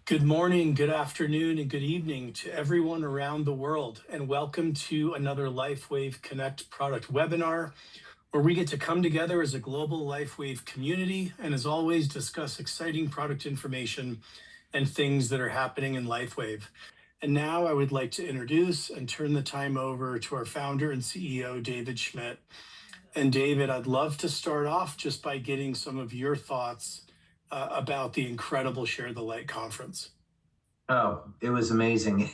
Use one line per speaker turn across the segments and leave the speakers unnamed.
Good morning, good afternoon, and good evening to everyone around the world, and welcome to another LifeWave Connect product webinar, where we get to come together as a global LifeWave community and, as always, discuss exciting product information and things that are happening in LifeWave. And now I would like to introduce and turn the time over to our founder and CEO, David Schmidt. And David, I'd love to start off just by getting some of your thoughts about the incredible Share the Light conference.
Oh, it was amazing.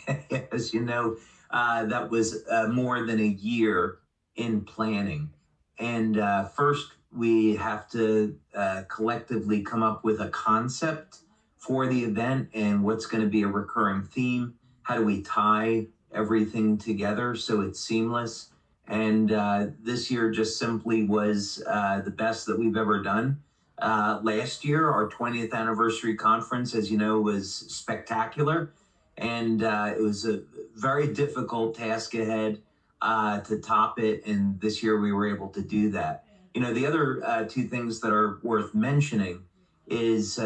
As you know, that was more than a year in planning. And first, we have to collectively come up with a concept for the event and what's going to be a recurring theme. How do we tie everything together so it's seamless? And this year just simply was the best that we've ever done. Last year, our 20th anniversary conference, as you know, was spectacular. And it was a very difficult task ahead to top it. And this year we were able to do that. You know, the other two things that are worth mentioning is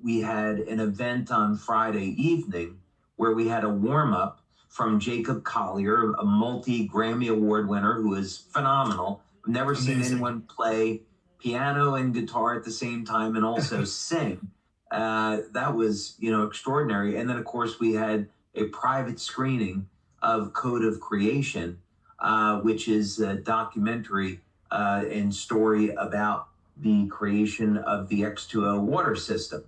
we had an event on Friday evening where we had a warm up from Jacob Collier, a multi-Grammy Award winner who is phenomenal. I've never seen anyone play piano and guitar at the same time and also sing. That was, extraordinary. And then, of course, we had a private screening of Code of Creation, which is a documentary and story about the creation of the X2O water system.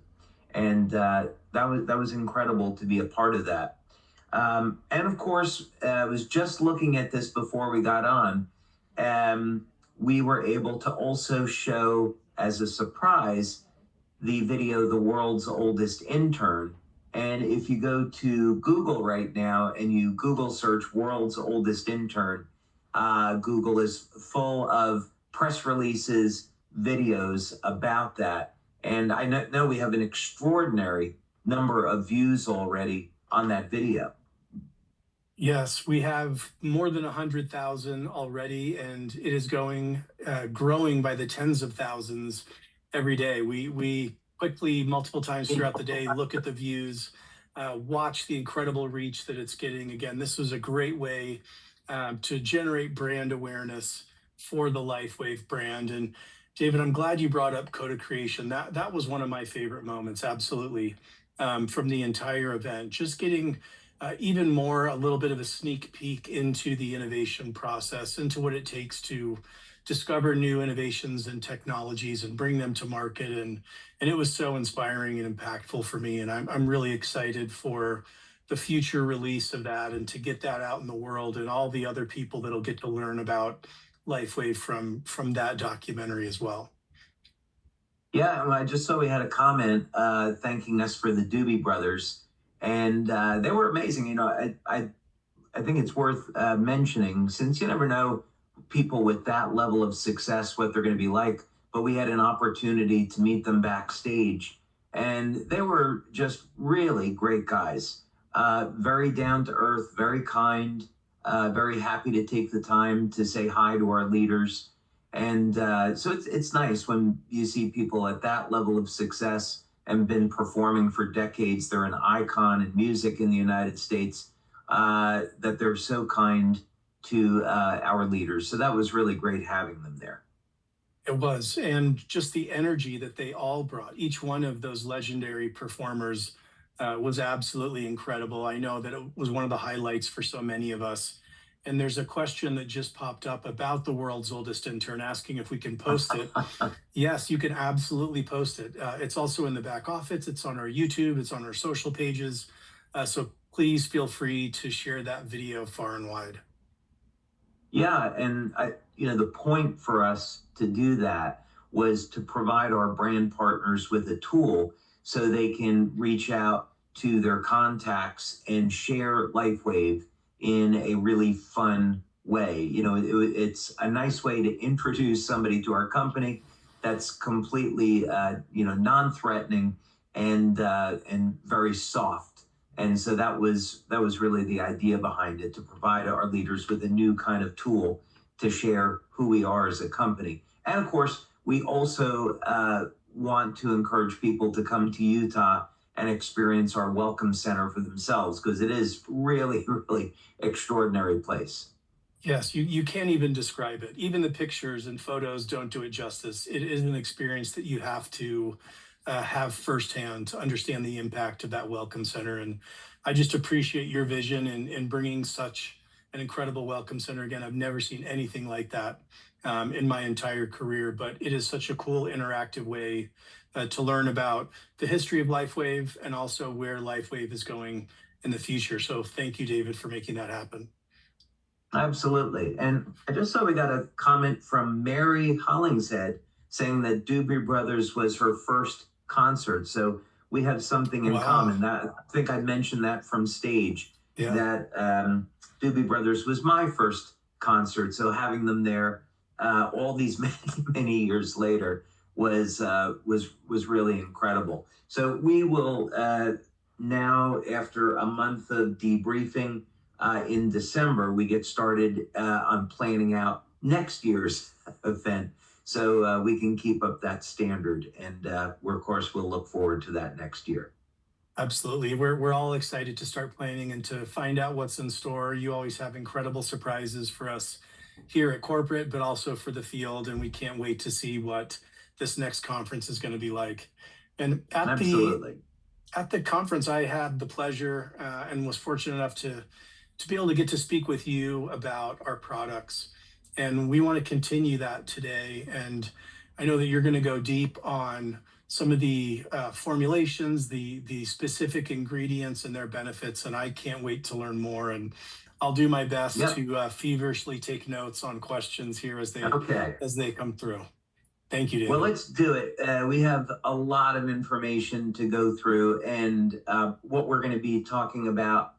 And that was incredible to be a part of that. And of course, I was just looking at this before we got on. We were able to also show, as a surprise, the video, The World's Oldest Intern. And if you go to Google right now and you Google search World's Oldest Intern, Google is full of press releases, videos about that. And I know we have an extraordinary number of views already on that video.
Yes, we have more than 100,000 already, and it is growing by the tens of thousands every day. We quickly, multiple times throughout the day, look at the views, watch the incredible reach that it's getting. Again, this was a great way to generate brand awareness for the LifeWave brand. And David, I'm glad you brought up Code of Creation. That was one of my favorite moments, absolutely, from the entire event. Just getting even more, a little bit of a sneak peek into the innovation process, into what it takes to discover new innovations and technologies and bring them to market. And it was so inspiring and impactful for me. And I'm really excited for the future release of that and to get that out in the world and all the other people that'll get to learn about LifeWave from that documentary as well.
Yeah, I just saw we had a comment thanking us for the Doobie Brothers. And they were amazing. I think it's worth mentioning, since you never know people with that level of success, what they're going to be like. But we had an opportunity to meet them backstage. And they were just really great guys. Very down to earth, very kind, very happy to take the time to say hi to our leaders. And so it's nice when you see people at that level of success and been performing for decades. They're an icon in music in the United States, that they're so kind to our leaders. So that was really great having them there.
It was. And just the energy that they all brought, each one of those legendary performers was absolutely incredible. I know that it was one of the highlights for so many of us. And there's a question that just popped up about the World's Oldest Intern, asking if we can post it. Yes, you can absolutely post it. It's also in the back office. It's on our YouTube. It's on our social pages. So please feel free to share that video far and wide.
Yeah, and the point for us to do that was to provide our brand partners with a tool so they can reach out to their contacts and share LifeWave in a really fun way. It's a nice way to introduce somebody to our company that's completely, non-threatening and very soft. And so that was really the idea behind it, to provide our leaders with a new kind of tool to share who we are as a company. And of course, we also want to encourage people to come to Utah and experience our welcome center for themselves, because it is really, really extraordinary place.
Yes, you can't even describe it. Even the pictures and photos don't do it justice. It is an experience that you have to have firsthand to understand the impact of that welcome center. And I just appreciate your vision in bringing such an incredible welcome center. Again, I've never seen anything like that in my entire career, but it is such a cool interactive way to learn about the history of LifeWave and also where LifeWave is going in the future. So thank you, David, for making that happen.
Absolutely. And I just saw we got a comment from Mary Hollingshead saying that Doobie Brothers was her first concert. So we have something in
Wow.
common. That, I think I mentioned that from stage,
Yeah.
that Doobie Brothers was my first concert. So having them there all these many, many years later was really incredible. So we will now, after a month of debriefing, in December, we get started on planning out next year's event, so we can keep up that standard. And we're, of course, we'll look forward to that next year.
Absolutely. We're all excited to start planning and to find out what's in store. You always have incredible surprises for us here at corporate, but also for the field. And we can't wait to see what this next conference is going to be like. And
Absolutely.
at the conference, I had the pleasure and was fortunate enough to be able to get to speak with you about our products. And we want to continue that today. And I know that you're going to go deep on some of the formulations, the specific ingredients and their benefits. And I can't wait to learn more. And I'll do my best
Yep.
to feverishly take notes on questions here
Okay.
as they come through. Thank you,
Well,
David.
let's do it. We have a lot of information to go through, and what we're going to be talking about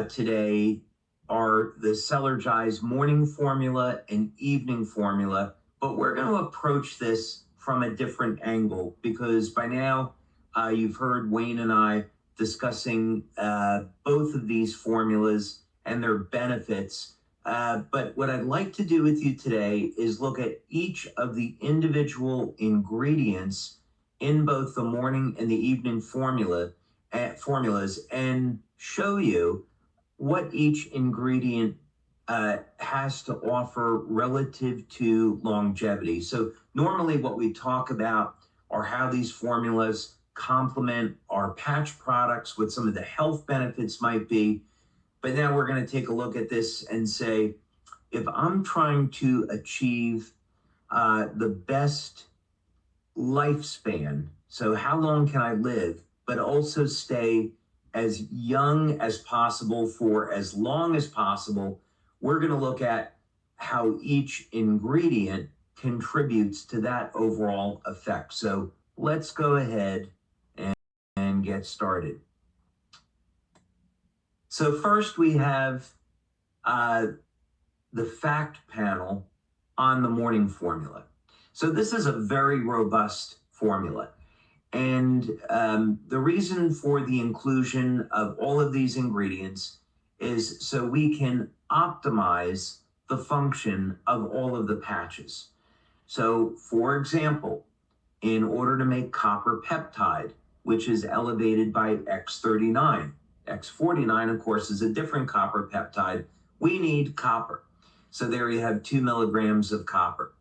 today are the Cellular morning formula and evening formula, but we're going to approach this from a different angle, because by now you've heard Wayne and I discussing both of these formulas and their benefits. But what I'd like to do with you today is look at each of the individual ingredients in both the morning and the evening formulas, and show you what each ingredient has to offer relative to longevity. So normally what we talk about are how these formulas complement our patch products, what some of the health benefits might be. But now we're going to take a look at this and say, if I'm trying to achieve the best lifespan, so how long can I live, but also stay as young as possible for as long as possible, we're going to look at how each ingredient contributes to that overall effect. So let's go ahead and get started. So first we have the fact panel on the morning formula. So this is a very robust formula. And the reason for the inclusion of all of these ingredients is so we can optimize the function of all of the patches. So for example, in order to make copper peptide, which is elevated by X39, X49, of course, is a different copper peptide, we need copper. So there you have 2 milligrams of copper.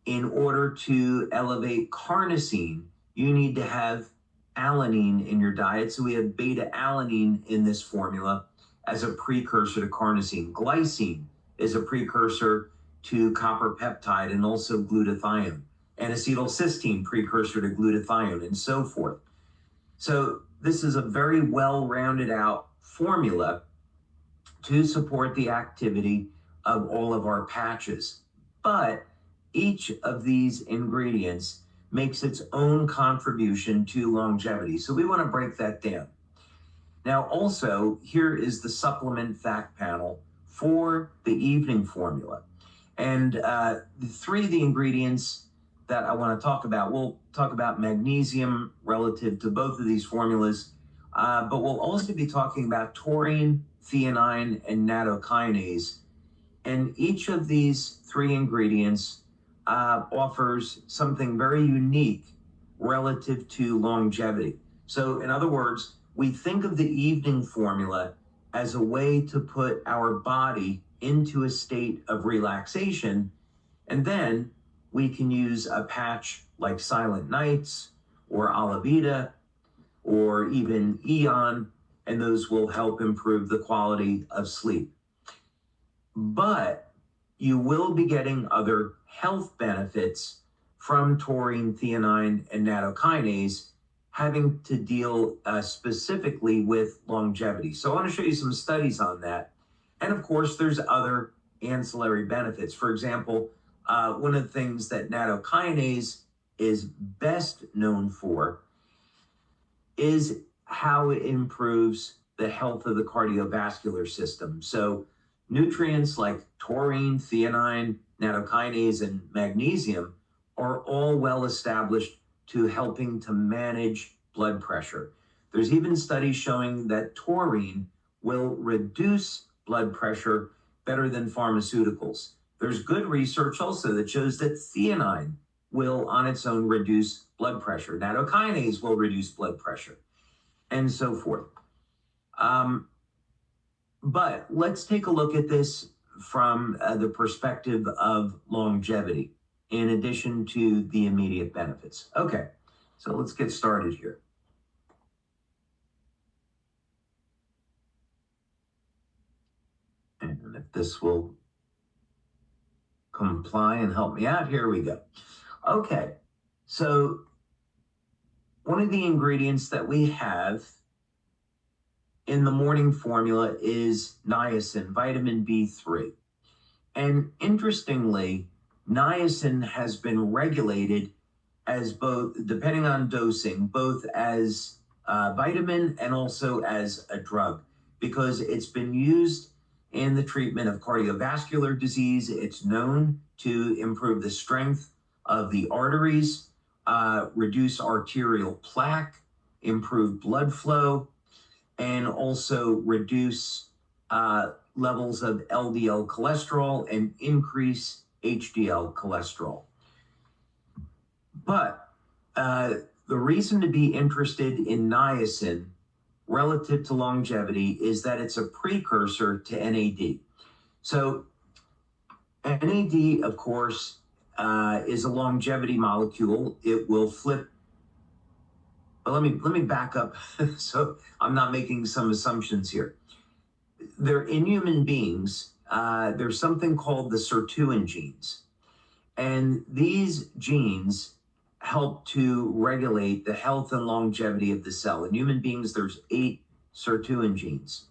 In order to elevate carnosine, you need to have alanine in your diet. So we have beta alanine in this formula as a precursor to carnosine. Glycine is a precursor to copper peptide and also glutathione. And acetylcysteine, precursor to glutathione, and so forth. So this is a very well-rounded out formula to support the activity of all of our patches. But each of these ingredients makes its own contribution to longevity. So we want to break that down. Now, also, here is the supplement fact panel for the evening formula. And the three of the ingredients that I want to talk about, we'll talk about magnesium relative to both of these formulas, but we'll also be talking about taurine, theanine, and nattokinase. And each of these three ingredients offers something very unique relative to longevity. So, in other words, we think of the evening formula as a way to put our body into a state of relaxation, and then we can use a patch like Silent Nights or Alavita or even Eon, and those will help improve the quality of sleep. But you will be getting other health benefits from taurine, theanine, and nattokinase having to deal specifically with longevity. So I want to show you some studies on that. And of course, there's other ancillary benefits. For example, one of the things that nattokinase is best known for is how it improves the health of the cardiovascular system. So nutrients like taurine, theanine, nattokinase, and magnesium are all well established to helping to manage blood pressure. There's even studies showing that taurine will reduce blood pressure better than pharmaceuticals. There's good research also that shows that theanine will on its own reduce blood pressure. Nattokinase will reduce blood pressure, and so forth. But let's take a look at this from the perspective of longevity, in addition to the immediate benefits. Okay, so let's get started here. And if this will comply and help me out, here we go. Okay, so one of the ingredients that we have in the morning formula is niacin, vitamin B3. And interestingly, niacin has been regulated as both, depending on dosing, both as a vitamin and also as a drug, because it's been used in the treatment of cardiovascular disease. It's known to improve the strength of the arteries, reduce arterial plaque, improve blood flow, and also reduce levels of LDL cholesterol and increase HDL cholesterol. But the reason to be interested in niacin relative to longevity is that it's a precursor to NAD. So NAD, of course, is a longevity molecule. It will flip. But let me back up so I'm not making some assumptions here. They're in human beings. There's something called the sirtuin genes. And these genes help to regulate the health and longevity of the cell. In human beings, there's 8 sirtuin genes.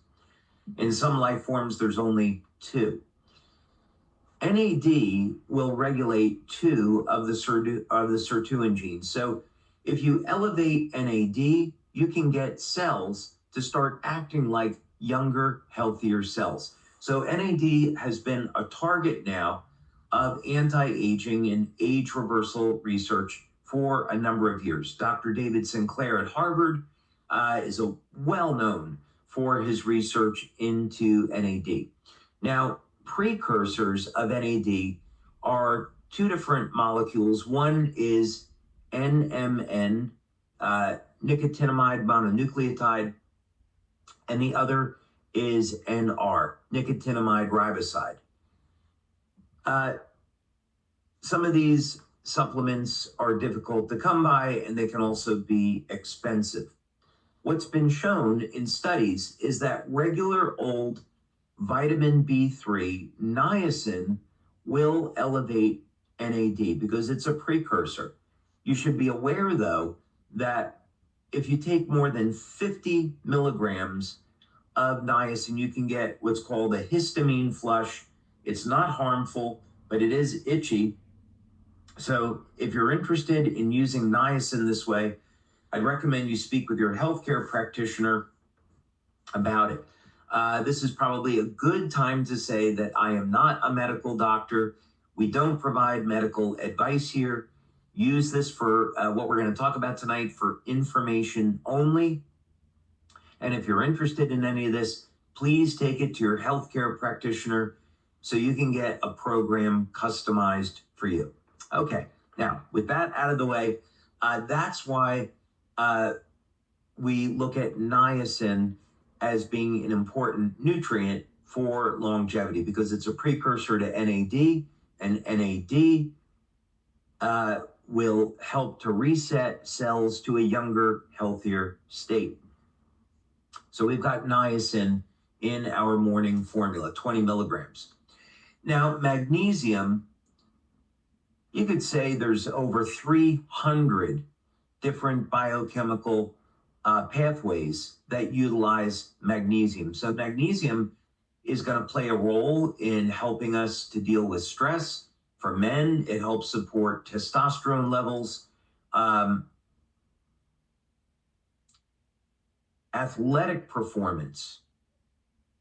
In some life forms, there's only 2. NAD will regulate 2 of the sirtuin genes. So if you elevate NAD, you can get cells to start acting like younger, healthier cells. So NAD has been a target now of anti-aging and age reversal research for a number of years. Dr. David Sinclair at Harvard is well known for his research into NAD. Now, precursors of NAD are 2 different molecules. One is NMN, nicotinamide mononucleotide, and the other is NR, nicotinamide riboside. Some of these supplements are difficult to come by, and they can also be expensive. What's been shown in studies is that regular old vitamin B3, niacin, will elevate NAD because it's a precursor. You should be aware, though, that if you take more than 50 milligrams of niacin, you can get what's called a histamine flush. It's not harmful, but it is itchy. So if you're interested in using niacin this way, I'd recommend you speak with your healthcare practitioner about it. This is probably a good time to say that I am not a medical doctor. We don't provide medical advice here. Use this for what we're going to talk about tonight for information only. And if you're interested in any of this, please take it to your healthcare practitioner so you can get a program customized for you. Okay, now with that out of the way, that's why we look at niacin as being an important nutrient for longevity because it's a precursor to NAD, and NAD will help to reset cells to a younger, healthier state. So we've got niacin in our morning formula, 20 milligrams. Now, magnesium, you could say there's over 300 different biochemical pathways that utilize magnesium. So magnesium is going to play a role in helping us to deal with stress. For men, it helps support testosterone levels. Athletic performance,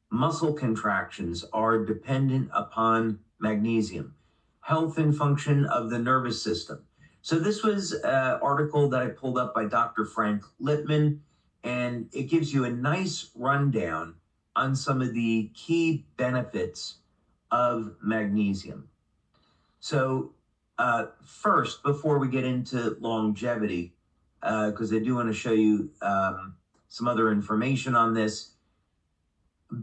muscle contractions are dependent upon magnesium. Health and function of the nervous system. So this was an article that I pulled up by Dr. Frank Littman, and it gives you a nice rundown on some of the key benefits of magnesium. So first, before we get into longevity, because I do want to show you some other information on this,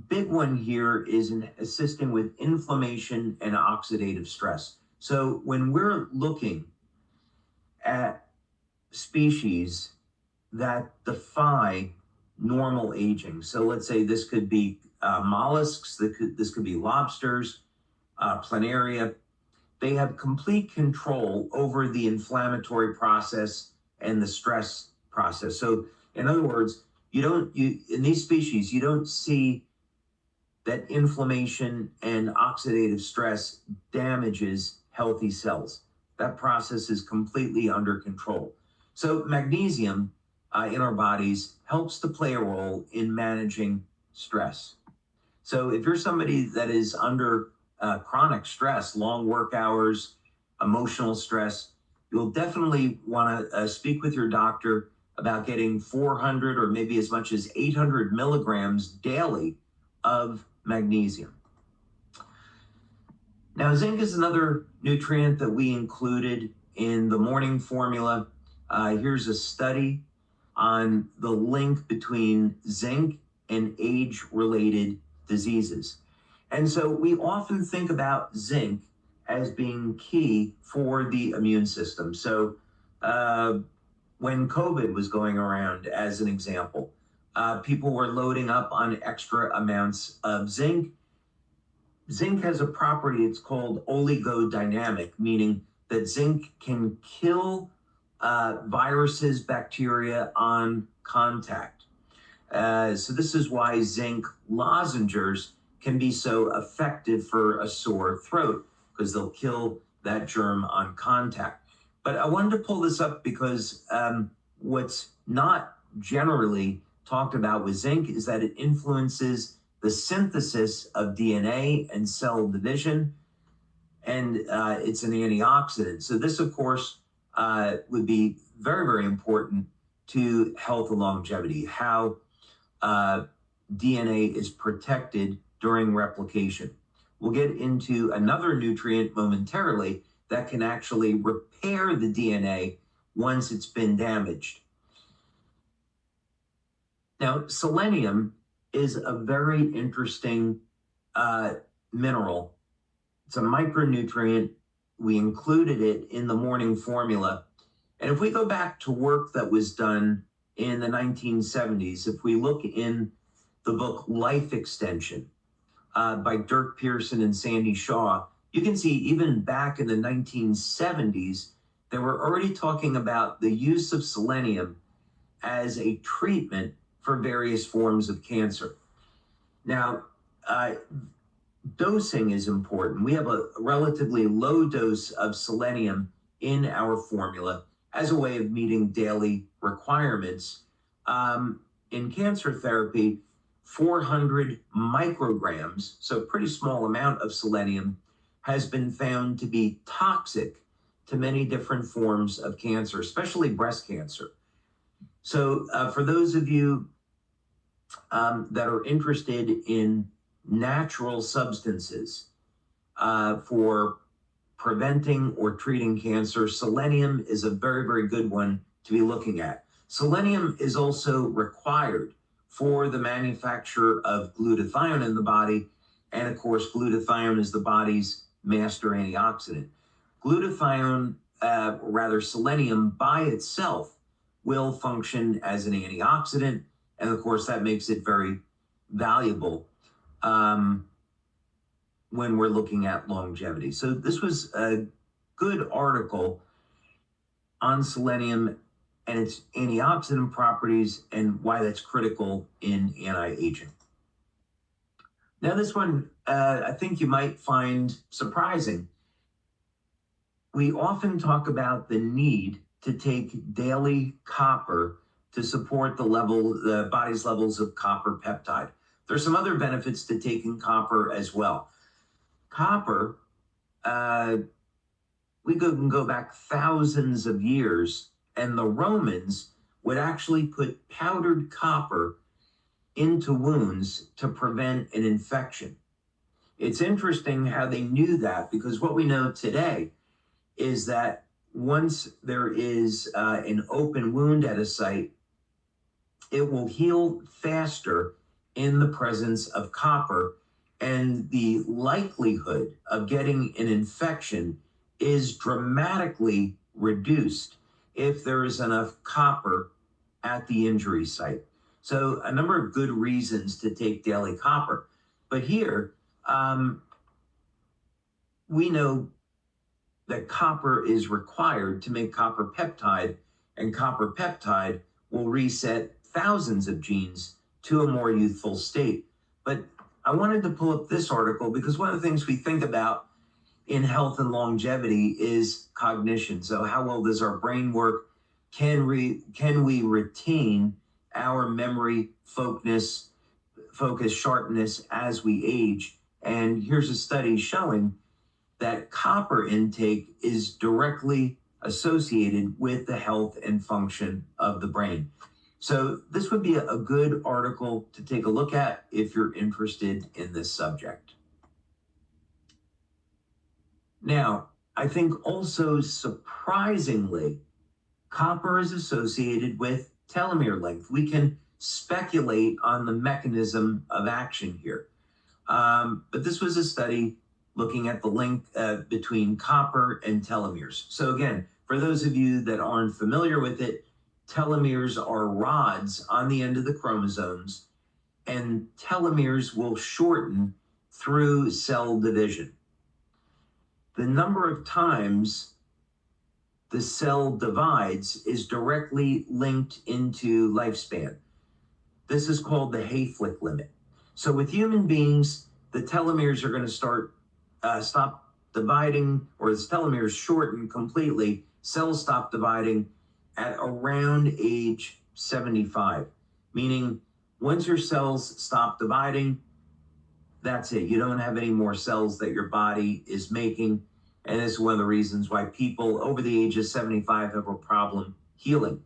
big one here is in assisting with inflammation and oxidative stress. So when we're looking at species that defy normal aging, so let's say this could be mollusks, this could be lobsters, planaria, they have complete control over the inflammatory process and the stress process. So in other words, in these species, you don't see that inflammation and oxidative stress damages healthy cells. That process is completely under control. So magnesium in our bodies helps to play a role in managing stress. So if you're somebody that is under chronic stress, long work hours, emotional stress, you'll definitely want to speak with your doctor about getting 400 or maybe as much as 800 milligrams daily of magnesium. Now, zinc is another nutrient that we included in the morning formula. Here's a study on the link between zinc and age-related diseases. And so we often think about zinc as being key for the immune system. So when COVID was going around, as an example, people were loading up on extra amounts of zinc. Zinc has a property, it's called oligodynamic, meaning that zinc can kill viruses, bacteria on contact. So this is why zinc lozenges can be so effective for a sore throat, because they'll kill that germ on contact. But I wanted to pull this up because what's not generally talked about with zinc is that it influences the synthesis of DNA and cell division, and it's an antioxidant. So this, of course, would be very, very important to health and longevity, how DNA is protected during replication. We'll get into another nutrient momentarily that can actually repair the DNA once it's been damaged. Now, selenium is a very interesting mineral. It's a micronutrient. We included it in the morning formula. And if we go back to work that was done in the 1970s, if we look in the book Life Extension by Dirk Pearson and Sandy Shaw, you can see even back in the 1970s, they were already talking about the use of selenium as a treatment for various forms of cancer. Now, dosing is important. We have a relatively low dose of selenium in our formula as a way of meeting daily requirements. In cancer therapy, 400 micrograms, so a pretty small amount of selenium, has been found to be toxic to many different forms of cancer, especially breast cancer. So for those of you that are interested in natural substances for preventing or treating cancer, selenium is a very, very good one to be looking at. Selenium is also required for the manufacture of glutathione in the body. And of course, glutathione is the body's master antioxidant. Glutathione, rather selenium by itself, will function as an antioxidant. And of course, that makes it very valuable when we're looking at longevity. So this was a good article on selenium and its antioxidant properties and why that's critical in anti-aging. Now, this one I think you might find surprising. We often talk about the need to take daily copper to support the body's levels of copper peptide. There's some other benefits to taking copper as well. Copper, we can go back thousands of years, and the Romans would actually put powdered copper into wounds to prevent an infection. It's interesting how they knew that, because what we know today is that once there is an open wound at a site, it will heal faster in the presence of copper, and the likelihood of getting an infection is dramatically reduced if there is enough copper at the injury site. So a number of good reasons to take daily copper. But here, we know that copper is required to make copper peptide, and copper peptide will reset thousands of genes to a more youthful state. But I wanted to pull up this article because one of the things we think about in health and longevity is cognition. So how well does our brain work? Can we retain our memory, focus, sharpness as we age? And here's a study showing that copper intake is directly associated with the health and function of the brain. So this would be a good article to take a look at if you're interested in this subject. Now, I think also surprisingly, copper is associated with telomere length. We can speculate on the mechanism of action here. But this was a study looking at the link between copper and telomeres. So again, for those of you that aren't familiar with it, telomeres are rods on the end of the chromosomes, and telomeres will shorten through cell division. The number of times the cell divides is directly linked into lifespan. This is called the Hayflick limit. So with human beings, the telomeres are going to stop dividing, or the telomeres shorten completely. Cells stop dividing at around age 75, meaning once your cells stop dividing, that's it. You don't have any more cells that your body is making. And this is one of the reasons why people over the age of 75 have a problem healing.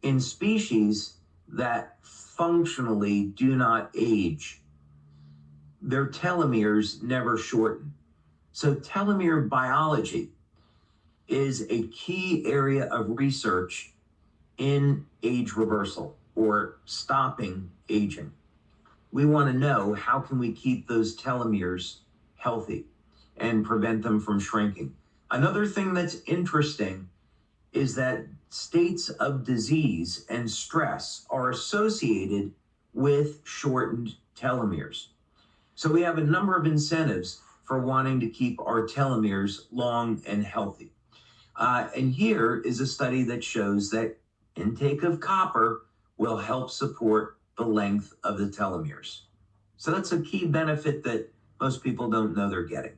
In species that functionally do not age, their telomeres never shorten. So telomere biology is a key area of research in age reversal, or stopping aging. We want to know, how can we keep those telomeres healthy and prevent them from shrinking? Another thing that's interesting is that states of disease and stress are associated with shortened telomeres. So we have a number of incentives for wanting to keep our telomeres long and healthy. And here is a study that shows that intake of copper will help support the length of the telomeres. So that's a key benefit that most people don't know they're getting.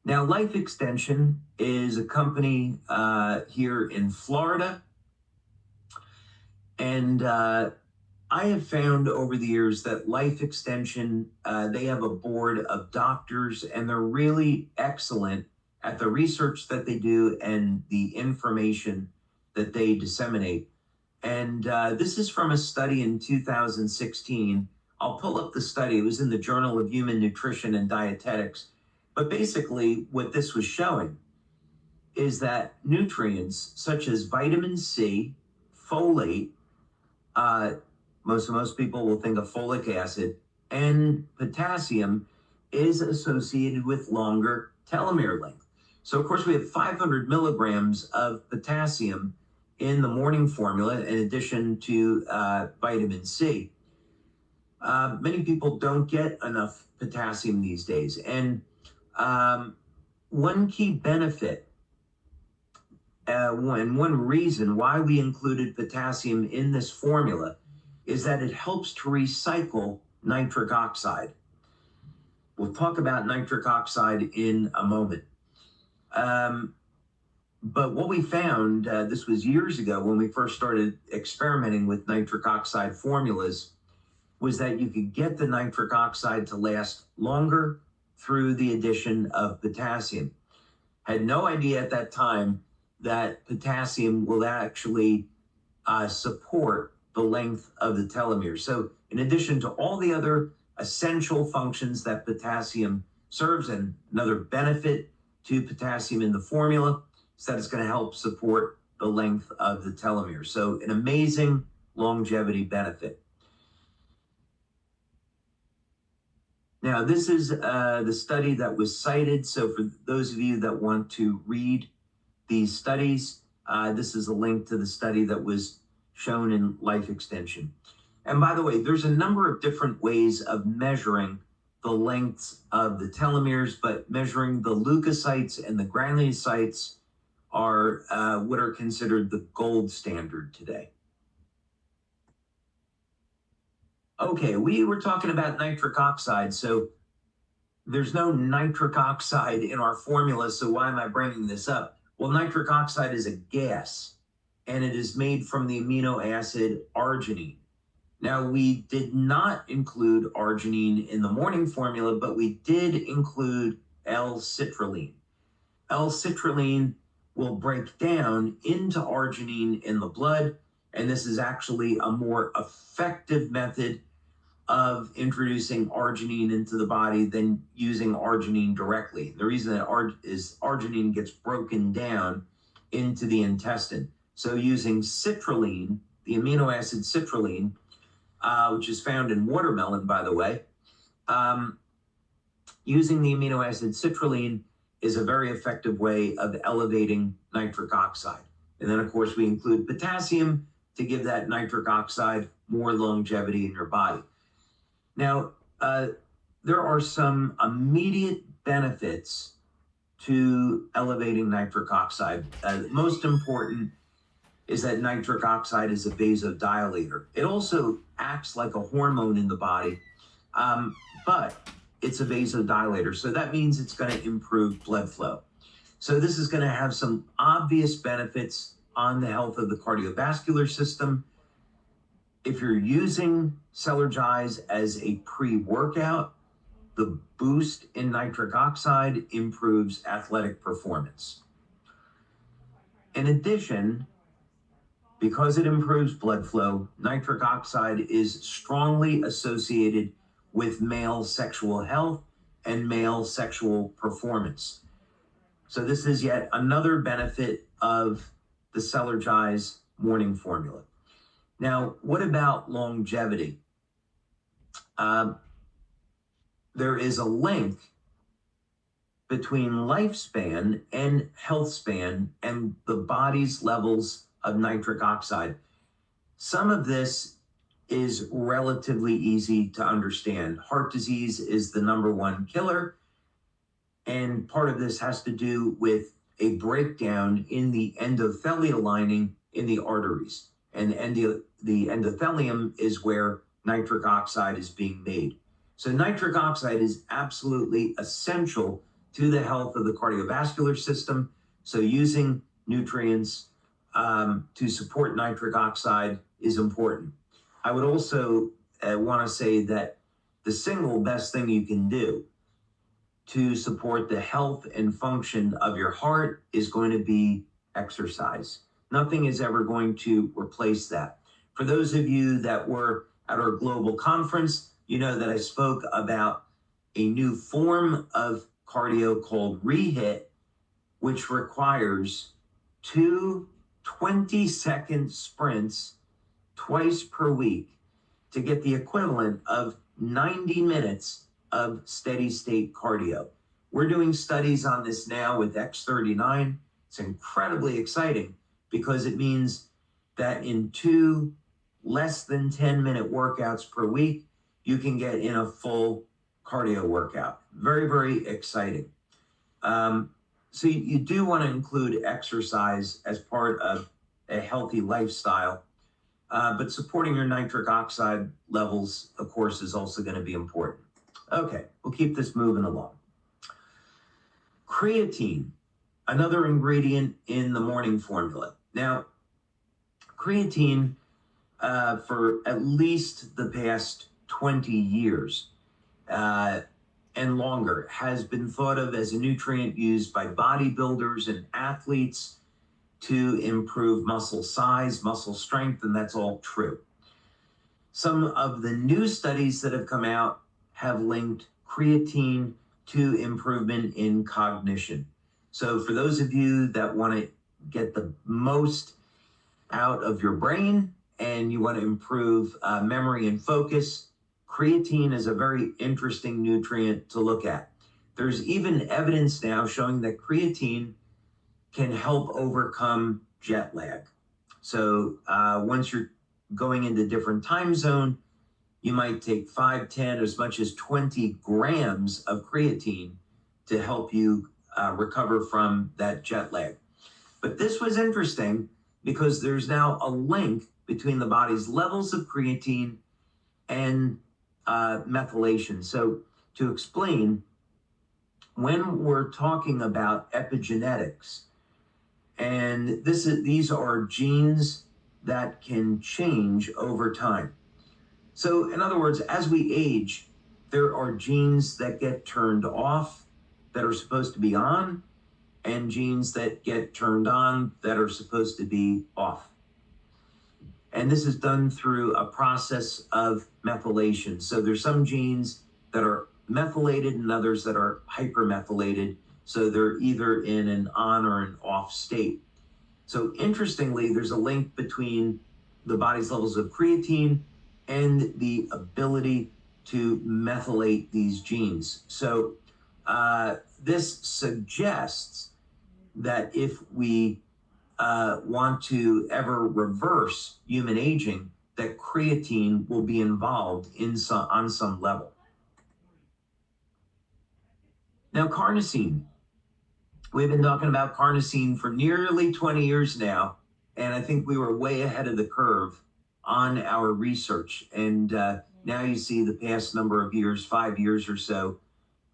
Now, Life Extension is a company here in Florida. And I have found over the years that Life Extension, they have a board of doctors, and they're really excellent at the research that they do and the information that they disseminate. And this is from a study in 2016. I'll pull up the study. It was in the Journal of Human Nutrition and Dietetics. But basically, what this was showing is that nutrients such as vitamin C, folate, uh, most people will think of folic acid, and potassium is associated with longer telomere length. So, of course, we have 500 milligrams of potassium in the morning formula in addition to vitamin C. Many people don't get enough potassium these days. And one key benefit and one reason why we included potassium in this formula is that it helps to recycle nitric oxide. We'll talk about nitric oxide in a moment. But what we found, this was years ago when we first started experimenting with nitric oxide formulas, was that you could get the nitric oxide to last longer through the addition of potassium. Had no idea at that time that potassium will actually support the length of the telomere. So in addition to all the other essential functions that potassium serves, and another benefit to potassium in the formula is that it's going to help support the length of the telomere. So an amazing longevity benefit. Now, this is the study that was cited. So for those of you that want to read these studies, this is a link to the study that was shown in Life Extension. And by the way, there's a number of different ways of measuring the lengths of the telomeres, but measuring the leukocytes and the granulocytes are what are considered the gold standard today. Okay, we were talking about nitric oxide, so there's no nitric oxide in our formula, so why am I bringing this up? Well, nitric oxide is a gas, and it is made from the amino acid arginine. Now, we did not include arginine in the morning formula, but we did include L-citrulline. L-citrulline will break down into arginine in the blood, and this is actually a more effective method of introducing arginine into the body than using arginine directly. The reason that arginine gets broken down into the intestine. So using citrulline, the amino acid citrulline, which is found in watermelon, by the way, using the amino acid citrulline is a very effective way of elevating nitric oxide. And then, of course, we include potassium to give that nitric oxide more longevity in your body. Now, there are some immediate benefits to elevating nitric oxide. Most important is that nitric oxide is a vasodilator. It also acts like a hormone in the body, but it's a vasodilator. So that means it's going to improve blood flow. So this is going to have some obvious benefits on the health of the cardiovascular system. If you're using Cellular as a pre-workout, the boost in nitric oxide improves athletic performance. In addition, because it improves blood flow, nitric oxide is strongly associated with male sexual health and male sexual performance. So this is yet another benefit of the Cellular morning formula. Now, what about longevity? There is a link between lifespan and health span and the body's levels of nitric oxide. Some of this is relatively easy to understand. Heart disease is the #1 killer, and part of this has to do with a breakdown in the endothelial lining in the arteries. And the endothelium is where nitric oxide is being made. So nitric oxide is absolutely essential to the health of the cardiovascular system. So using nutrients to support nitric oxide is important. I would also want to say that the single best thing you can do to support the health and function of your heart is going to be exercise. Nothing is ever going to replace that. For those of you that were at our global conference, you know that I spoke about a new form of cardio called rehit, which requires two 20-second sprints twice per week to get the equivalent of 90 minutes of steady state cardio. We're doing studies on this now with X39. It's incredibly exciting because it means that in two less than 10-minute workouts per week, you can get in a full cardio workout. Very, very exciting. So you do want to include exercise as part of a healthy lifestyle, but supporting your nitric oxide levels, of course, is also going to be important. Okay, we'll keep this moving along. Creatine, another ingredient in the morning formula. Now, creatine, for at least the past 20 years and longer, has been thought of as a nutrient used by bodybuilders and athletes to improve muscle size, muscle strength, and that's all true. Some of the new studies that have come out have linked creatine to improvement in cognition. So for those of you that want to get the most out of your brain and you want to improve memory and focus, creatine is a very interesting nutrient to look at. There's even evidence now showing that creatine can help overcome jet lag. So once you're going into different time zone, you might take 5, 10, as much as 20 grams of creatine to help you recover from that jet lag. But this was interesting because there's now a link between the body's levels of creatine and methylation. So to explain, when we're talking about epigenetics, and these are genes that can change over time. So in other words, as we age, there are genes that get turned off that are supposed to be on, and genes that get turned on that are supposed to be off. And this is done through a process of methylation. So there's some genes that are methylated and others that are hypermethylated. So they're either in an on or an off state. So interestingly, there's a link between the body's levels of creatine and the ability to methylate these genes. So this suggests that if we want to ever reverse human aging, that creatine will be involved on some level. Now, carnosine. We've been talking about carnosine for nearly 20 years now, and I think we were way ahead of the curve on our research. And now you see the past number of years, 5 years or so,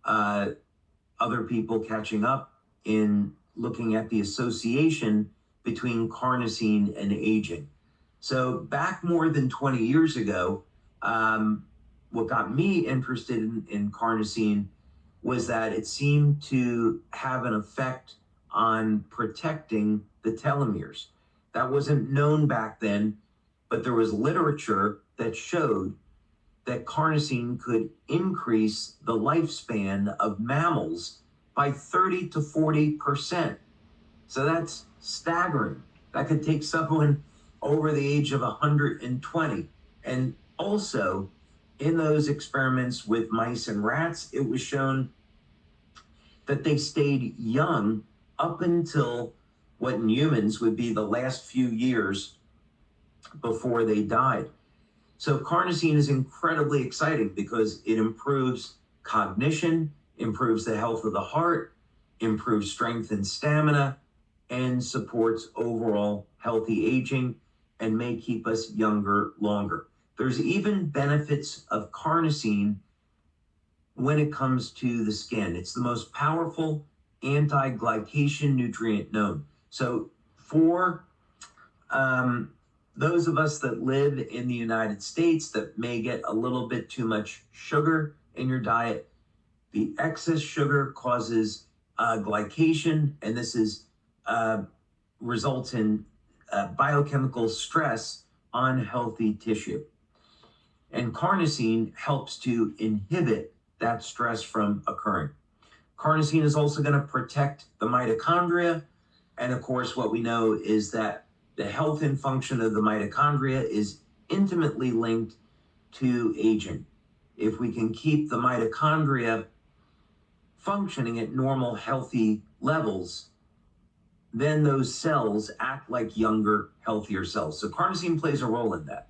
other people catching up in looking at the association between carnosine and aging. So back more than 20 years ago, what got me interested in carnosine was that it seemed to have an effect on protecting the telomeres. That wasn't known back then, but there was literature that showed that carnosine could increase the lifespan of mammals by 30 to 40%. So that's staggering. That could take someone over the age of 120. And also, in those experiments with mice and rats, it was shown that they stayed young up until what in humans would be the last few years before they died. So carnosine is incredibly exciting because it improves cognition, improves the health of the heart, improves strength and stamina, and supports overall healthy aging and may keep us younger longer. There's even benefits of carnosine when it comes to the skin. It's the most powerful anti-glycation nutrient known. So for those of us that live in the United States that may get a little bit too much sugar in your diet, the excess sugar causes glycation, and this results in biochemical stress on healthy tissue. And carnosine helps to inhibit that stress from occurring. Carnosine is also going to protect the mitochondria. And of course, what we know is that the health and function of the mitochondria is intimately linked to aging. If we can keep the mitochondria functioning at normal, healthy levels, then those cells act like younger, healthier cells. So carnosine plays a role in that.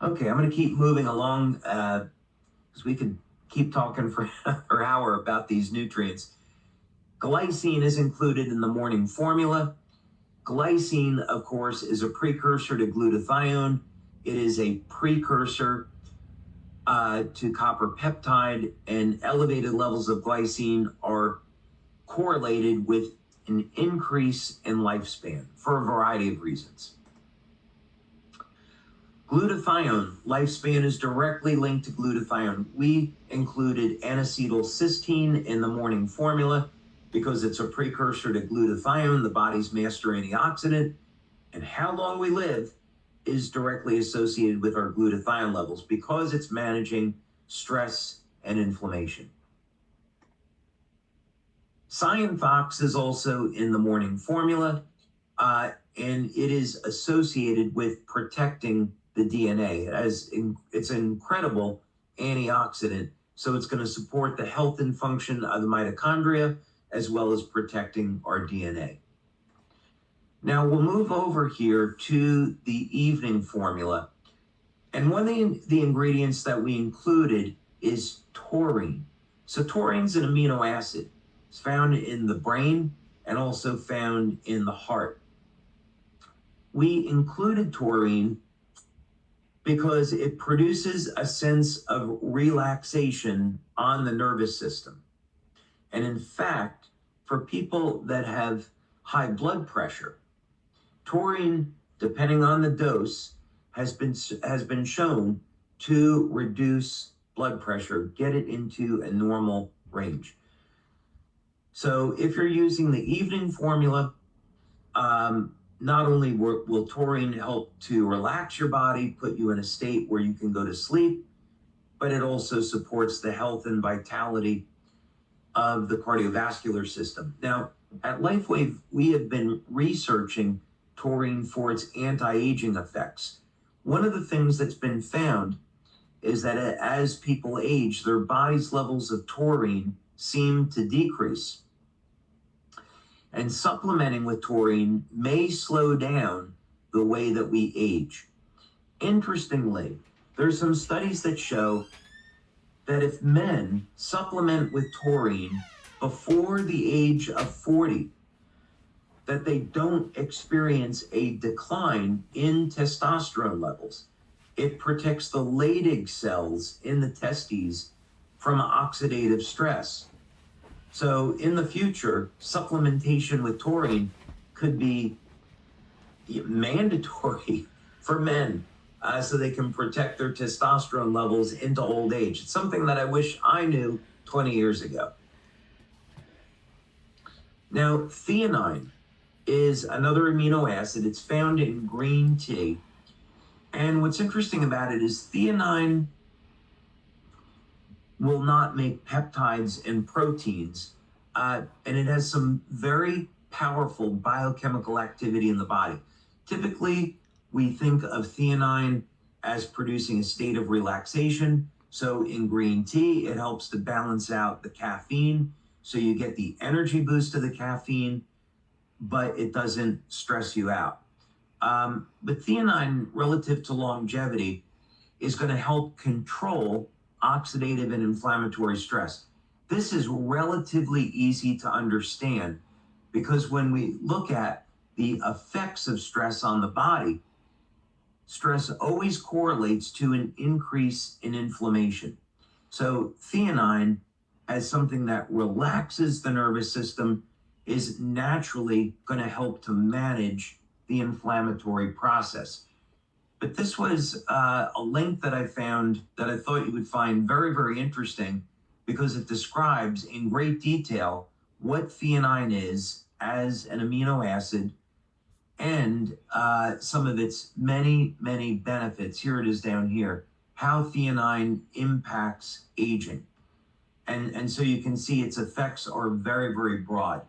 Okay, I'm going to keep moving along because we could keep talking for an hour about these nutrients. Glycine is included in the morning formula. Glycine, of course, is a precursor to glutathione. It is a precursor to copper peptide, and elevated levels of glycine are correlated with an increase in lifespan for a variety of reasons. Glutathione, lifespan is directly linked to glutathione. We included N-acetylcysteine in the morning formula because it's a precursor to glutathione, the body's master antioxidant, and how long we live is directly associated with our glutathione levels because it's managing stress and inflammation. Cyanothox is also in the morning formula, and it is associated with protecting the DNA. It's an incredible antioxidant, so it's going to support the health and function of the mitochondria as well as protecting our DNA. Now we'll move over here to the evening formula. And one of the ingredients that we included is taurine. So taurine's an amino acid. It's found in the brain and also found in the heart. We included taurine because it produces a sense of relaxation on the nervous system. And in fact, for people that have high blood pressure, taurine, depending on the dose, has been shown to reduce blood pressure, get it into a normal range. So if you're using the evening formula, not only will taurine help to relax your body, put you in a state where you can go to sleep, but it also supports the health and vitality of the cardiovascular system. Now, at LifeWave, we have been researching taurine for its anti-aging effects. One of the things that's been found is that as people age, their body's levels of taurine seem to decrease. And supplementing with taurine may slow down the way that we age. Interestingly, there's some studies that show that if men supplement with taurine before the age of 40, that they don't experience a decline in testosterone levels. It protects the Leydig cells in the testes from oxidative stress. So in the future, supplementation with taurine could be mandatory for men so they can protect their testosterone levels into old age. It's something that I wish I knew 20 years ago. Now, theanine is another amino acid. It's found in green tea. And what's interesting about it is theanine will not make peptides and proteins, and it has some very powerful biochemical activity in the body. Typically, we think of theanine as producing a state of relaxation. So in green tea, it helps to balance out the caffeine. So you get the energy boost of the caffeine, but it doesn't stress you out. But theanine, relative to longevity, is going to help control oxidative and inflammatory stress. This is relatively easy to understand because when we look at the effects of stress on the body, stress always correlates to an increase in inflammation. So theanine, as something that relaxes the nervous system, is naturally going to help to manage the inflammatory process. But this was a link that I found that I thought you would find very, very interesting because it describes in great detail what theanine is as an amino acid and some of its many, many benefits. Here it is down here, how theanine impacts aging. And so you can see its effects are very, very broad.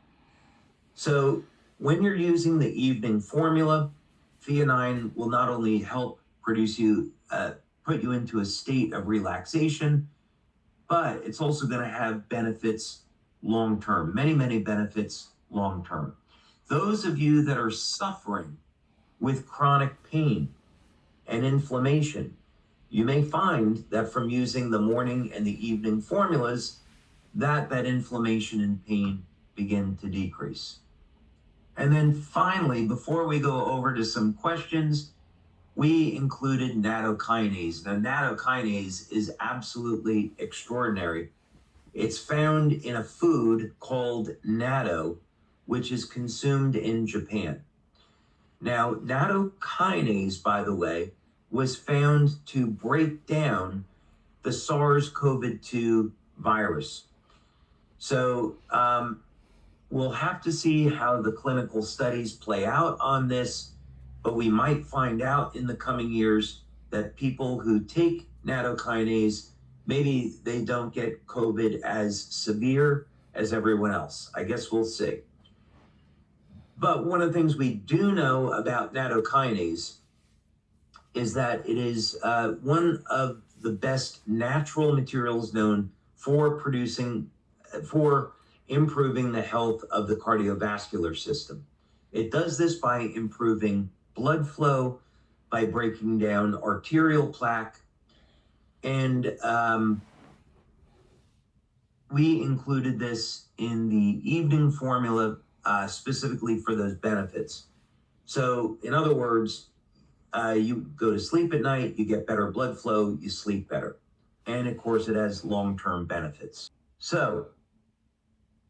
So when you're using the evening formula, theanine will not only help put you into a state of relaxation, but it's also going to have benefits long term, many, many benefits long term. Those of you that are suffering with chronic pain and inflammation, you may find that from using the morning and the evening formulas, that inflammation and pain begin to decrease. And then finally, before we go over to some questions, we included nattokinase. Now, nattokinase is absolutely extraordinary. It's found in a food called natto, which is consumed in Japan. Now, nattokinase, by the way, was found to break down the SARS-CoV-2 virus. So we'll have to see how the clinical studies play out on this, but we might find out in the coming years that people who take nattokinase, maybe they don't get COVID as severe as everyone else. I guess we'll see. But one of the things we do know about nattokinase is that it is one of the best natural materials known for improving the health of the cardiovascular system. It does this by improving blood flow, by breaking down arterial plaque, and we included this in the evening formula specifically for those benefits. So in other words, you go to sleep at night, you get better blood flow, you sleep better. And of course, it has long-term benefits. So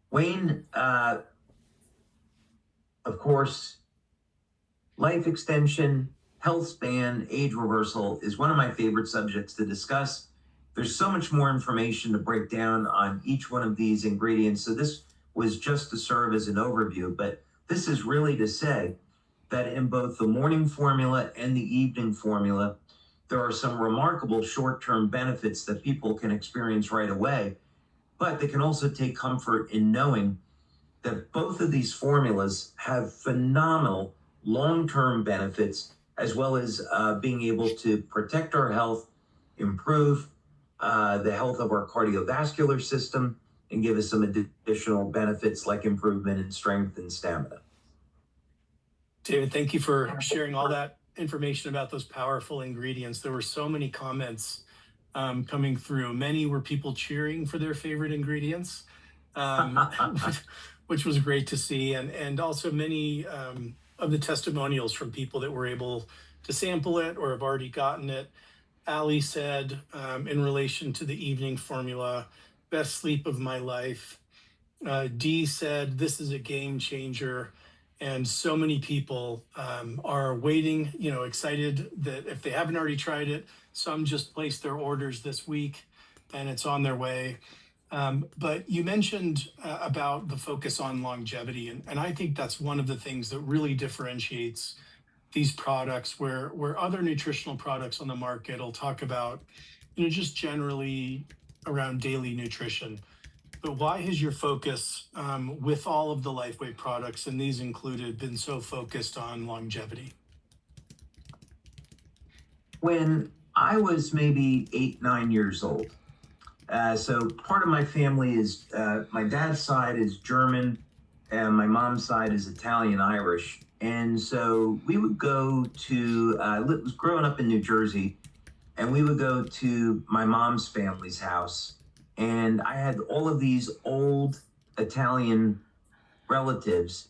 Wayne, of course, life extension, health span, age reversal is one of my favorite subjects to discuss. There's so much more information to break down on each one of these ingredients. So this was just to serve as an overview, but this is really to say that in both the morning formula and the evening formula, there are some remarkable short-term benefits that people can experience right away, but they can also take comfort in knowing that both of these formulas have phenomenal long-term benefits, as well as being able to protect our health, improve the health of our cardiovascular system, and give us some additional benefits like improvement in strength and stamina.
David, thank you for sharing all that information about those powerful ingredients. There were so many comments coming through. Many were people cheering for their favorite ingredients, which was great to see. And also many of the testimonials from people that were able to sample it or have already gotten it. Ali said, in relation to the evening formula, best sleep of my life. Dee said, this is a game changer. And so many people are waiting, excited that if they haven't already tried it, some just placed their orders this week and it's on their way. But you mentioned about the focus on longevity. And I think that's one of the things that really differentiates these products where other nutritional products on the market will talk about, just generally around daily nutrition. But why has your focus with all of the LifeWay products, and these included, been so focused on longevity?
When I was maybe 8, 9 years old, so part of my family is, my dad's side is German, and my mom's side is Italian Irish. And so we would go to, I was growing up in New Jersey, and we would go to my mom's family's house. And I had all of these old Italian relatives,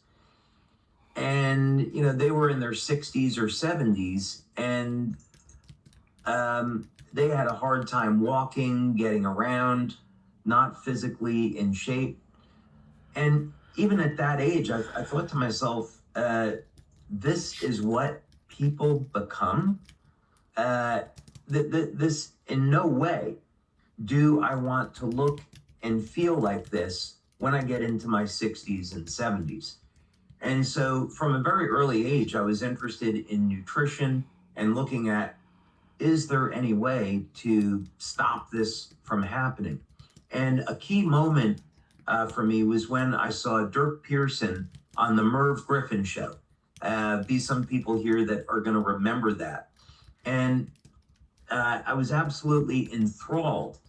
and they were in their 60s or 70s, and they had a hard time walking, getting around, not physically in shape. And even at that age, I thought to myself, this is what people become. This in no way do I want to look and feel like this when I get into my 60s and 70s. And so from a very early age, I was interested in nutrition and looking at, is there any way to stop this from happening? And a key moment for me was when I saw Dirk Pearson on the Merv Griffin show. Be some people here that are going to remember that. And I was absolutely enthralled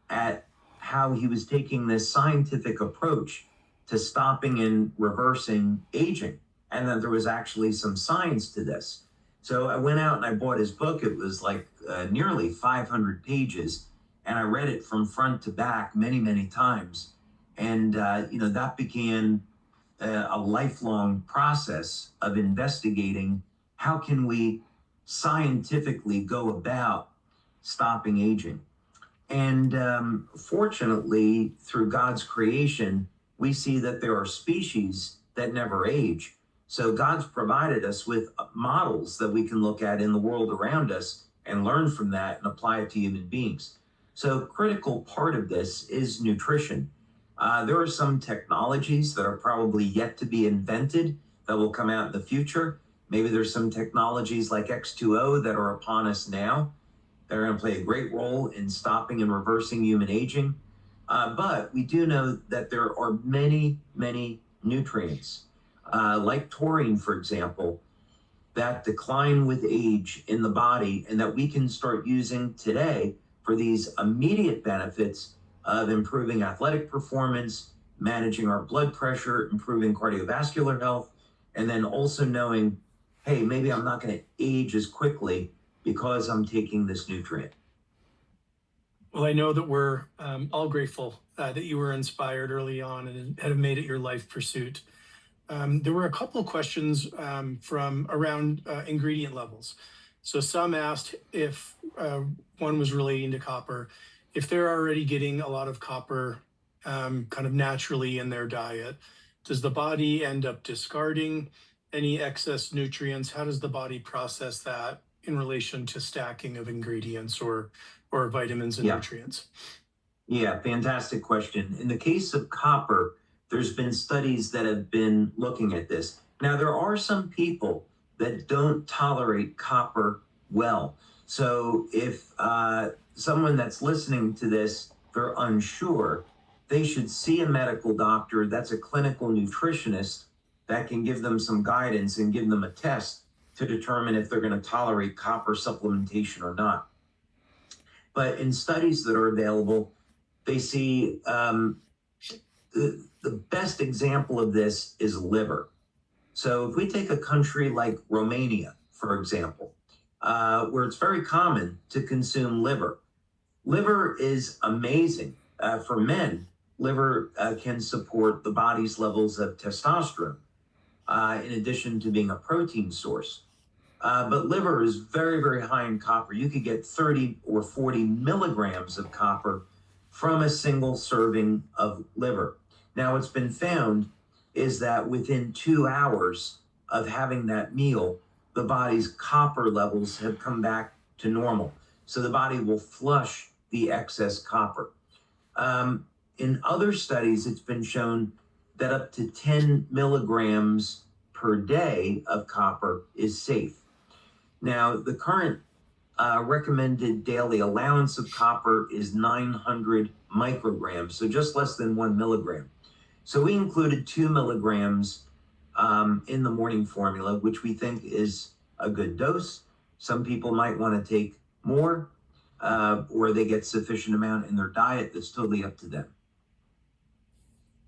at how he was taking this scientific approach to stopping and reversing aging, and that there was actually some science to this. So I went out and I bought his book. It was like nearly 500 pages, and I read it from front to back many, many times. And that began a lifelong process of investigating how can we scientifically go about stopping aging. And fortunately, through God's creation, we see that there are species that never age. So God's provided us with models that we can look at in the world around us and learn from that and apply it to human beings. So critical part of this is nutrition. There are some technologies that are probably yet to be invented that will come out in the future. Maybe there's some technologies like X2O that are upon us now. They're going to play a great role in stopping and reversing human aging. But we do know that there are many, many nutrients, like taurine, for example, that decline with age in the body and that we can start using today for these immediate benefits of improving athletic performance, managing our blood pressure, improving cardiovascular health, and then also knowing, hey, maybe I'm not going to age as quickly because I'm taking this nutrient.
Well, I know that we're all grateful that you were inspired early on and have made it your life pursuit. There were a couple of questions from around ingredient levels. So some asked if one was relating to copper, if they're already getting a lot of copper kind of naturally in their diet, does the body end up discarding any excess nutrients? How does the body process that in relation to stacking of ingredients or vitamins and
Yeah.
nutrients?
Yeah, fantastic question. In the case of copper, there's been studies that have been looking at this. Now, there are some people that don't tolerate copper well. So if someone that's listening to this, they're unsure, they should see a medical doctor that's a clinical nutritionist that can give them some guidance and give them a test to determine if they're going to tolerate copper supplementation or not. But in studies that are available, they see the best example of this is liver. So if we take a country like Romania, for example, where it's very common to consume liver, liver is amazing. For men, liver can support the body's levels of testosterone, in addition to being a protein source. But liver is very, very high in copper. You could get 30 or 40 milligrams of copper from a single serving of liver. Now, what's been found is that within 2 hours of having that meal, the body's copper levels have come back to normal. So the body will flush the excess copper. In other studies, it's been shown that up to 10 milligrams per day of copper is safe. Now, the current recommended daily allowance of copper is 900 micrograms, so just less than 1 milligram. So we included 2 milligrams in the morning formula, which we think is a good dose. Some people might want to take more, or they get sufficient amount in their diet. That's totally up to them.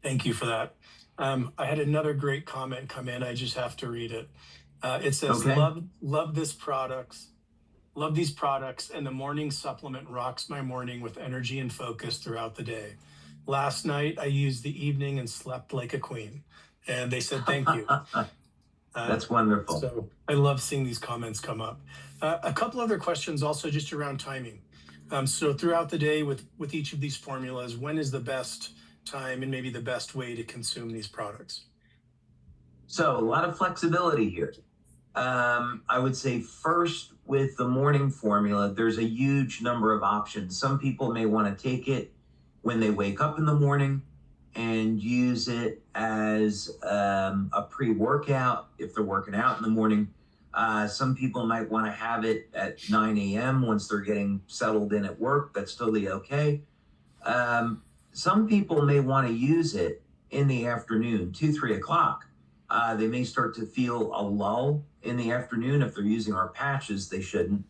Thank you for that. I had another great comment come in. I just have to read it. It says,
Okay.
love these products, and the morning supplement rocks my morning with energy and focus throughout the day. Last night, I used the evening and slept like a queen. And they said, thank you.
That's wonderful.
So I love seeing these comments come up. A couple other questions also just around timing. So throughout the day with each of these formulas, when is the best time and maybe the best way to consume these products?
So a lot of flexibility here. I would say first with the morning formula, there's a huge number of options. Some people may want to take it when they wake up in the morning and use it as a pre-workout if they're working out in the morning. Some people might want to have it at 9 a.m. once they're getting settled in at work. That's totally okay. some people may want to use it in the afternoon, 2, 3 o'clock. They may start to feel a lull in the afternoon. If they're using our patches, they shouldn't.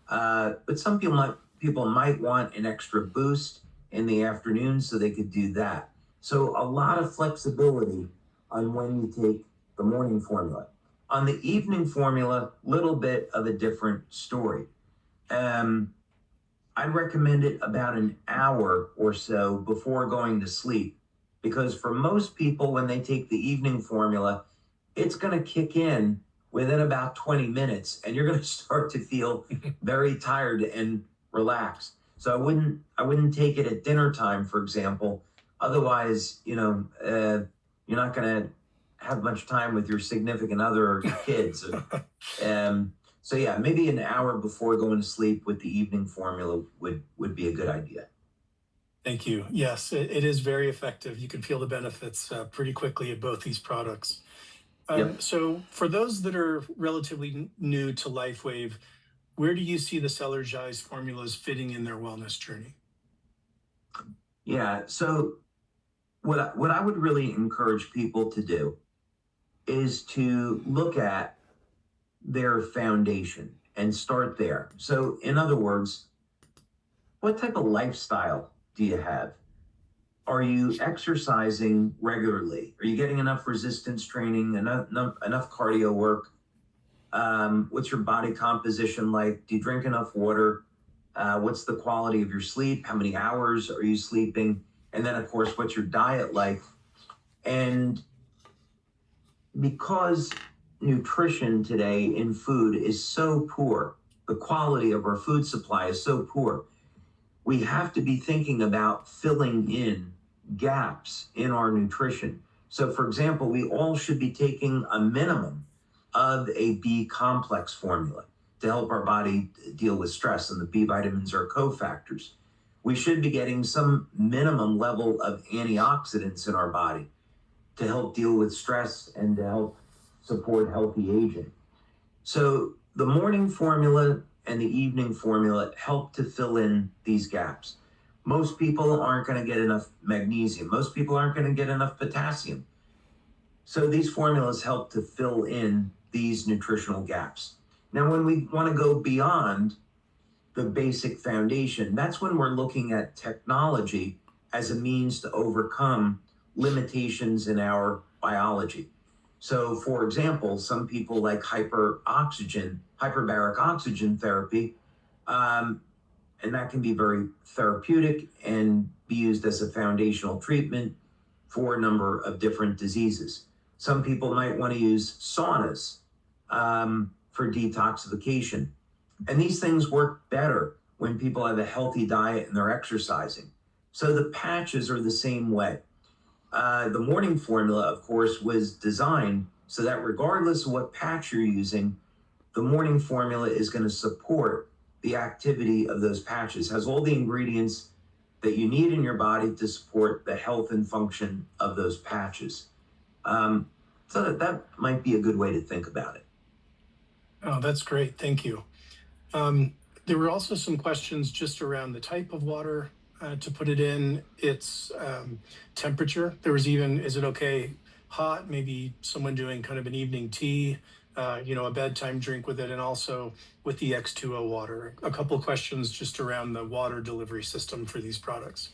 But some people might want an extra boost in the afternoon, so they could do that. So a lot of flexibility on when you take the morning formula. On the evening formula, little bit of a different story. I'd recommend it about an hour or so before going to sleep, because for most people, when they take the evening formula, it's going to kick in within about 20 minutes and you're going to start to feel very tired and relaxed. So I wouldn't take it at dinner time, for example. Otherwise, you're not going to have much time with your significant other or your kids. Um, so yeah, maybe an hour before going to sleep with the evening formula would be a good idea.
Thank you. Yes, it is very effective. You can feel the benefits pretty quickly of both these products.
Yep.
So, for those that are relatively new to LifeWave, where do you see the Cellular formulas fitting in their wellness journey?
Yeah. So what I would really encourage people to do is to look at their foundation and start there. So in other words, what type of lifestyle do you have? Are you exercising regularly? Are you getting enough resistance training, enough cardio work? What's your body composition like? Do you drink enough water? What's the quality of your sleep? How many hours are you sleeping? And then, of course, what's your diet like? And because nutrition today in food is so poor, the quality of our food supply is so poor, we have to be thinking about filling in gaps in our nutrition. So, for example, we all should be taking a minimum of a B complex formula to help our body deal with stress, and the B vitamins are cofactors. We should be getting some minimum level of antioxidants in our body to help deal with stress and to help support healthy aging. So the morning formula and the evening formula help to fill in these gaps. Most people aren't going to get enough magnesium. Most people aren't going to get enough potassium. So these formulas help to fill in these nutritional gaps. Now, when we want to go beyond the basic foundation, that's when we're looking at technology as a means to overcome limitations in our biology. So, for example, some people like hyperbaric oxygen therapy, and that can be very therapeutic and be used as a foundational treatment for a number of different diseases. Some people might want to use saunas for detoxification. And these things work better when people have a healthy diet and they're exercising. So the patches are the same way. The morning formula, of course, was designed so that regardless of what patch you're using, the morning formula is going to support the activity of those patches, has all the ingredients that you need in your body to support the health and function of those patches. So that might be a good way to think about it.
Oh, that's great. Thank you. There were also some questions just around the type of water to put it in, its temperature. There was even, is it okay hot? Maybe someone doing kind of an evening tea, a bedtime drink with it, and also with the X2O water. A couple questions just around the water delivery system for these products.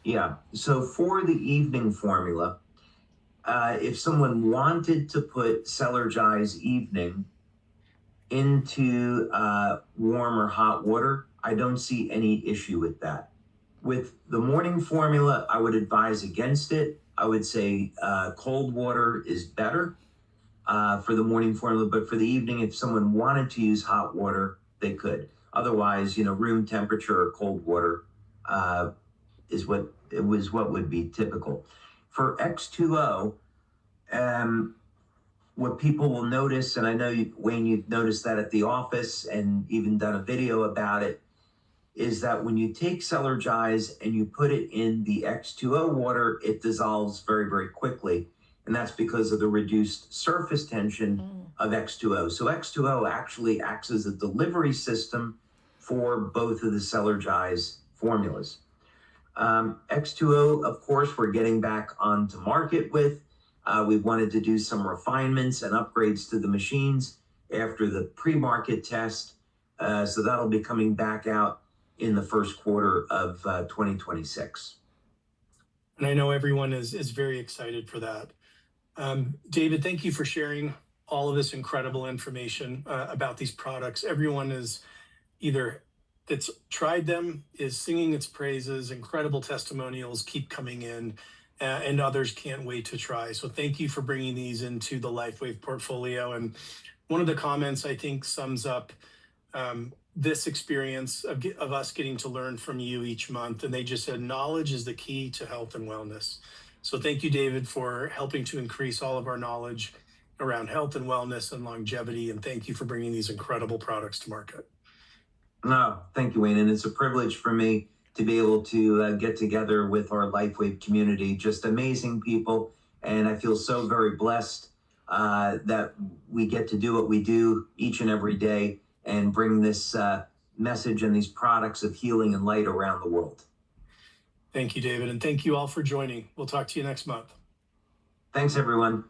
Yeah. So for the evening formula, if someone wanted to put Celergize Evening into warm or hot water, I don't see any issue with that. With the morning formula, I would advise against it. I would say cold water is better for the morning formula, but for the evening, if someone wanted to use hot water, they could. Otherwise, room temperature or cold water is what would be typical. For X2O, what people will notice, and I know Wayne, you've noticed that at the office and even done a video about it, is that when you take Celergize and you put it in the X2O water, it dissolves very, very quickly. And that's because of the reduced surface tension of X2O. So X2O actually acts as a delivery system for both of the Celergize formulas. X2O, of course, we're getting back onto market with. We wanted to do some refinements and upgrades to the machines after the pre-market test. So that'll be coming back out in the first quarter of 2026.
And I know everyone is very excited for that. David, thank you for sharing all of this incredible information about these products. Everyone is either that's tried them is singing its praises. Incredible testimonials keep coming in, and others can't wait to try. So thank you for bringing these into the LifeWave portfolio. And one of the comments I think sums up this experience of us getting to learn from you each month. And they just said, knowledge is the key to health and wellness. So thank you, David, for helping to increase all of our knowledge around health and wellness and longevity. And thank you for bringing these incredible products to market.
No, thank you, Wayne. And it's a privilege for me to be able to get together with our LifeWave community. Just amazing people. And I feel so very blessed that we get to do what we do each and every day and bring this message and these products of healing and light around the world.
Thank you, David. And thank you all for joining. We'll talk to you next month.
Thanks, everyone.